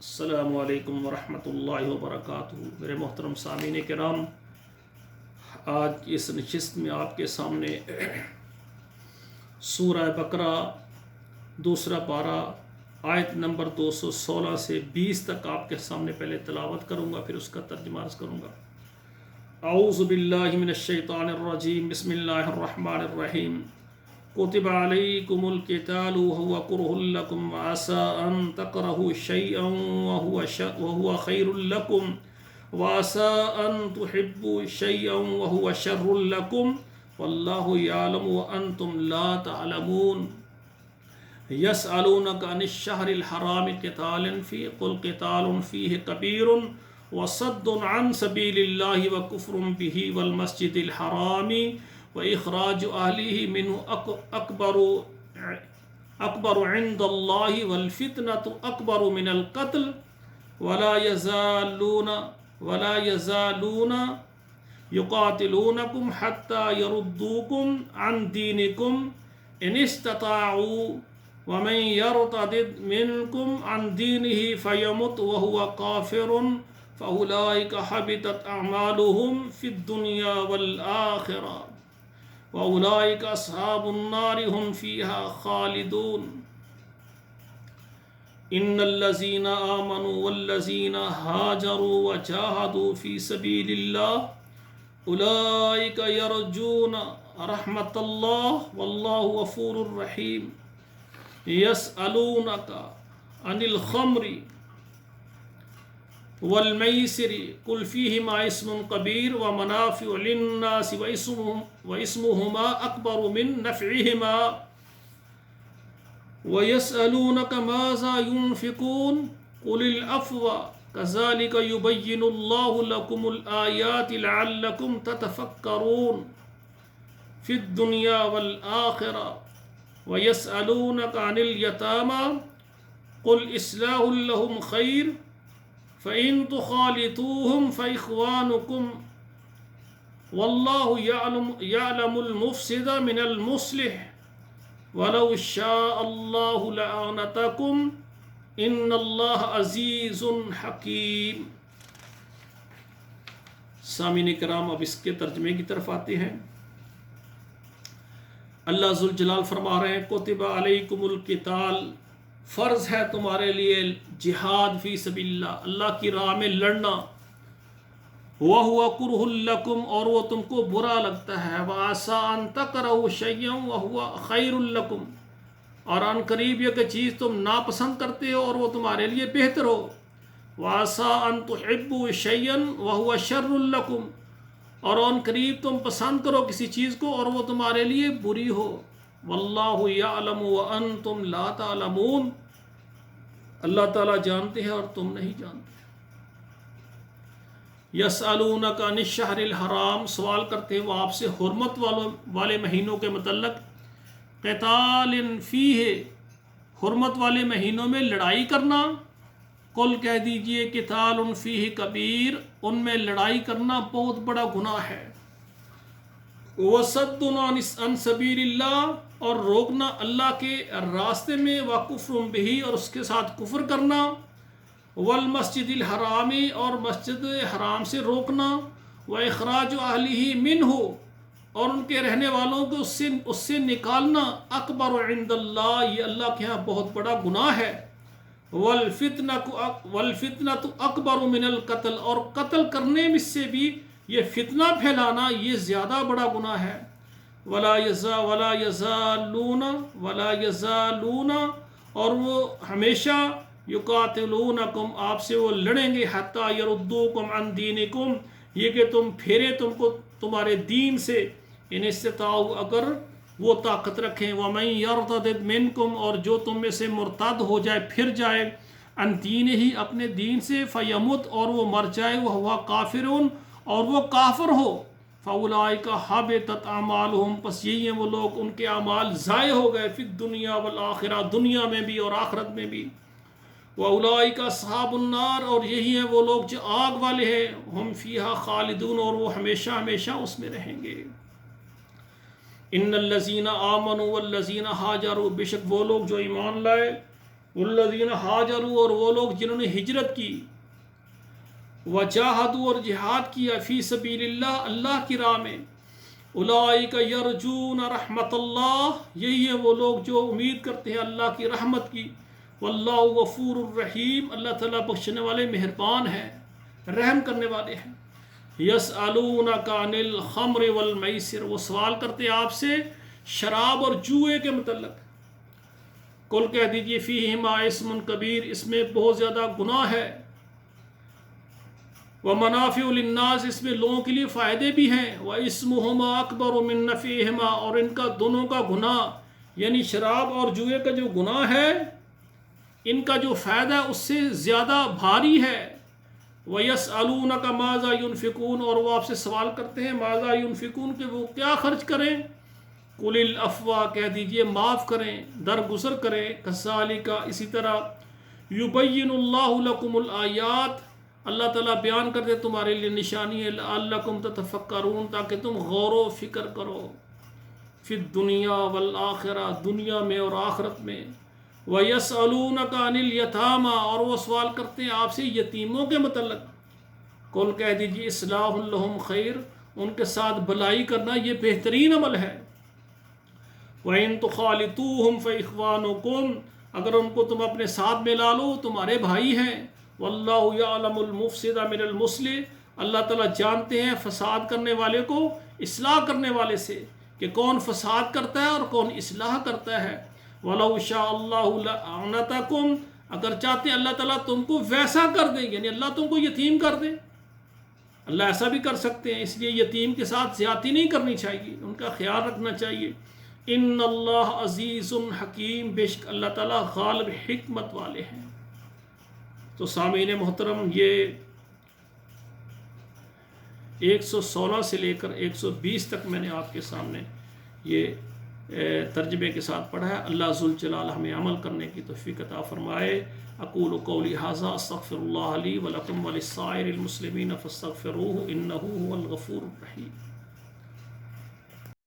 السلام علیکم ورحمۃ اللہ وبرکاتہ۔ میرے محترم سامعین کرام، آج اس نشست میں آپ کے سامنے سورہ بقرہ دوسرا پارہ آیت نمبر 216 سے 20 تک آپ کے سامنے پہلے تلاوت کروں گا، پھر اس کا ترجمہ عرض کروں گا۔ اعوذ باللہ من الشیطان الرجیم، بسم اللہ الرحمن الرحیم۔ کتب علیکم القتال وهو کرہ لکم وعسى ان تکرہوا شیئا وهو خیر لکم وعسى ان تحبوا شیئا وهو شر لکم واللہ یعلم وانتم لا تعلمون۔ یسألونک عن الشہر الحرام قتال فیہ قل قتال فیہ کبیر وصد عن سبیل اللہ وکفر بہ والمسجد الحرام وإخراج أهله منه أكبر عند الله والفتنة أكبر من القتل ولا يزالون يقاتلونكم حتى يردوكم عن دينكم إن استطاعوا ومن يرتد منكم عن دينه فيمت وهو كافر فأولئك حبطت أعمالهم في الدنيا والآخرة وَأُولَئِكَ أَصْحَابُ النَّارِ هُمْ فِيهَا خَالِدُونَ۔ إِنَّ الَّذِينَ آمَنُوا وَالَّذِينَ هَاجَرُوا وَجَاهَدُوا فِي سَبِيلِ اللَّهِ أُولَئِكَ يَرْجُونَ رَحْمَةَ اللَّهِ وَاللَّهُ غَفُورٌ رَحِيمٌ۔ يَسْأَلُونَكَ عَنِ الْخَمْرِ والمیسر قل فیہما اسم کبیر ومنافع للناس واسمہما اکبر من نفعہما ویسألونک ماذا ينفقون قل العفو کذالک یبین اللہ لکم الآیات لعلکم تتفکرون فی الدنیا والآخرہ ویسألونک عن الیتامی قل اصلاح لهم خیر فَإِن تُخَالِطُوهُمْ فَإِخْوَانُكُمْ وَاللَّهُ يَعْلَمُ الْمُفْسِدَ مِنَ الْمُصْلِحِ وَلَوْ شَاءَ اللَّهُ لَأَعْنَتَكُمْ إِنَّ اللَّهَ عَزِيزٌ حَكِيمٌ۔ سامعین کرام، اب اس کے ترجمے کی طرف آتے ہیں۔ اللہ ذوالجلال فرما رہے ہیں کتب علیکم القتال، فرض ہے تمہارے لیے جہاد فی سبیل اللہ، اللہ کی راہ میں لڑنا، وَهُوَ كُرْهٌ لَكُمْ، اور وہ تم کو برا لگتا ہے، وَعَسَىٰ أَن تَكْرَهُوا شَيْئًا وَهُوَ خَيْرٌ لَكُمْ، اور ان قریب یہ کہ چیز تم ناپسند کرتے ہو اور وہ تمہارے لیے بہتر ہو، وَعَسَىٰ أَن تُحِبُّوا شَيْئًا وَهُوَ شَرٌ لَكُمْ، اور ان قریب تم پسند کرو کسی چیز کو اور وہ تمہارے لیے بری ہو، واللہ یعلم وانتم لا تعلمون، اللہ تعالیٰ جانتے ہیں اور تم نہیں جانتے۔ یسألونک عن الشہر الحرام، سوال کرتے ہیں وہ آپ سے حرمت والے مہینوں کے متعلق، قتال فیہ، حرمت والے مہینوں میں لڑائی کرنا، قل کہہ دیجئے قتال فیہ کبیر، ان میں لڑائی کرنا بہت بڑا گناہ ہے، وصد عن سبیل اللہ، اور روکنا اللہ کے راستے میں، وکفر بہ، اور اس کے ساتھ کفر کرنا، والمسجد الحرام، اور مسجد حرام سے روکنا، واخراج اہلہ منہ، اور ان کے رہنے والوں کو اس سے نکالنا، اکبر عند اللہ، یہ اللہ کے ہاں بہت بڑا گناہ ہے، والفتنۃ اکبر من القتل، اور قتل کرنے میں سے بھی یہ فتنہ پھیلانا یہ زیادہ بڑا گناہ ہے، ولا یزالون، اور وہ ہمیشہ یقاتلونکم، آپ سے وہ لڑیں گے، حتی یردوکم عن دینکم، یہ کہ تم پھیرے تم کو تمہارے دین سے، ان استطاعوا، اگر وہ طاقت رکھیں، ومن یرتد منکم، اور جو تم میں سے مرتد ہو جائے، پھر جائے، عن دینہ، اپنے دین سے، فیمت، اور وہ مر جائے، وہو کافرون، اور وہ کافر ہو، فَأُولَئِكَ حَبِطَتْ أَعْمَالُهُمْ، پس یہی ہیں وہ لوگ، ان کے اعمال ضائع ہو گئے، فی الدنیا والآخرہ، دنیا میں بھی اور آخرت میں بھی، وَأُولَئِكَ أَصْحَابُ النَّارِ، اور یہی ہیں وہ لوگ جو آگ والے ہیں، ہم فیہا خالدون، اور وہ ہمیشہ ہمیشہ اس میں رہیں گے۔ ان الذین آمنوا والذین ہاجروا، بے شک وہ لوگ جو ایمان لائے والذین ہاجروا اور وہ لوگ جنہوں نے ہجرت کی، وجاہدوا اور جہاد کیا، فی سبیل اللہ اللہ کی راہ میں، اولئک یرجون رحمت اللہ یہی ہے وہ لوگ جو امید کرتے ہیں اللہ کی رحمت کی، واللہ غفور الرحیم اللہ تعالیٰ بخشنے والے مہربان ہیں رحم کرنے والے ہیں۔ یسألونک عن الخمر والمیسر وہ سوال کرتے ہیں آپ سے شراب اور جوئے کے متعلق، قل کہہ دیجئے فیہما اسم کبیر اس میں بہت زیادہ گناہ ہے، ومنافع للناس اس میں لوگوں کے لیے فائدے بھی ہیں، واسمہما اکبر من نفعہما اور ان کا دونوں کا گناہ یعنی شراب اور جوئے کا جو گناہ ہے ان کا جو فائدہ ہے اس سے زیادہ بھاری ہے۔ وَيَسْأَلُونَكَ مَاذَا يُنْفِقُونَ اور وہ آپ سے سوال کرتے ہیں ماذا ينفقون کہ وہ کیا خرچ کریں، قُلِ الْعَفْوَ کہہ دیجئے معاف کریں، درگزر کریں، كَذَلِكَ اسی طرح يُبَيِّنُ اللَّهُ لَكُمُ الْآيَاتِ اللہ تعالیٰ بیان کر دے تمہارے لیے نشانی ہے، لَعَلَّكُمْ تَتَفَكَّرُونَ تاکہ تم غور و فکر کرو، فی الدنیا والآخرہ دنیا میں اور آخرت میں۔ وَيَسْأَلُونَكَ عَنِ الْيَتَامَى اور وہ سوال کرتے ہیں آپ سے یتیموں کے متعلق، قل کہہ دیجیے اصلاح لہم خیر ان کے ساتھ بھلائی کرنا یہ بہترین عمل ہے۔ وَإِن تُخَالِطُوهُمْ فَإِخْوَانُكُمْ اگر ان کو تم اپنے ساتھ ملا لو تمہارے بھائی ہیں، وَاللَّهُ يَعْلَمُ الْمُفْسِدَ مِنَ الْمُصْلِحِ اللہ تعالیٰ جانتے ہیں فساد کرنے والے کو اصلاح کرنے والے سے، کہ کون فساد کرتا ہے اور کون اصلاح کرتا ہے۔ وَلَوْ شَاءَ اللَّهُ لَأَعْنَتَكُمْ اگر چاہتے ہیں اللہ تعالیٰ تم کو ویسا کر دیں یعنی اللہ تم کو یتیم کر دیں، اللہ ایسا بھی کر سکتے ہیں، اس لیے یتیم کے ساتھ زیادتی نہیں کرنی چاہیے، ان کا خیال رکھنا چاہیے۔ ان اللہ عزیز حکیم بے شک اللہ تعالیٰ غالب حکمت والے ہیں۔ تو سامعین محترم یہ 116 سے لے کر 120 تک میں نے آپ کے سامنے یہ ترجمے کے ساتھ پڑھا ہے۔ اللہ ذوالجلال ہمیں عمل کرنے کی توفیق عطا فرمائے۔ اقول قولی ھذا استغفر اللہ لی ولکم ولسائر المسلمین فاستغفروہ انہ ھو الغفور الرحیم۔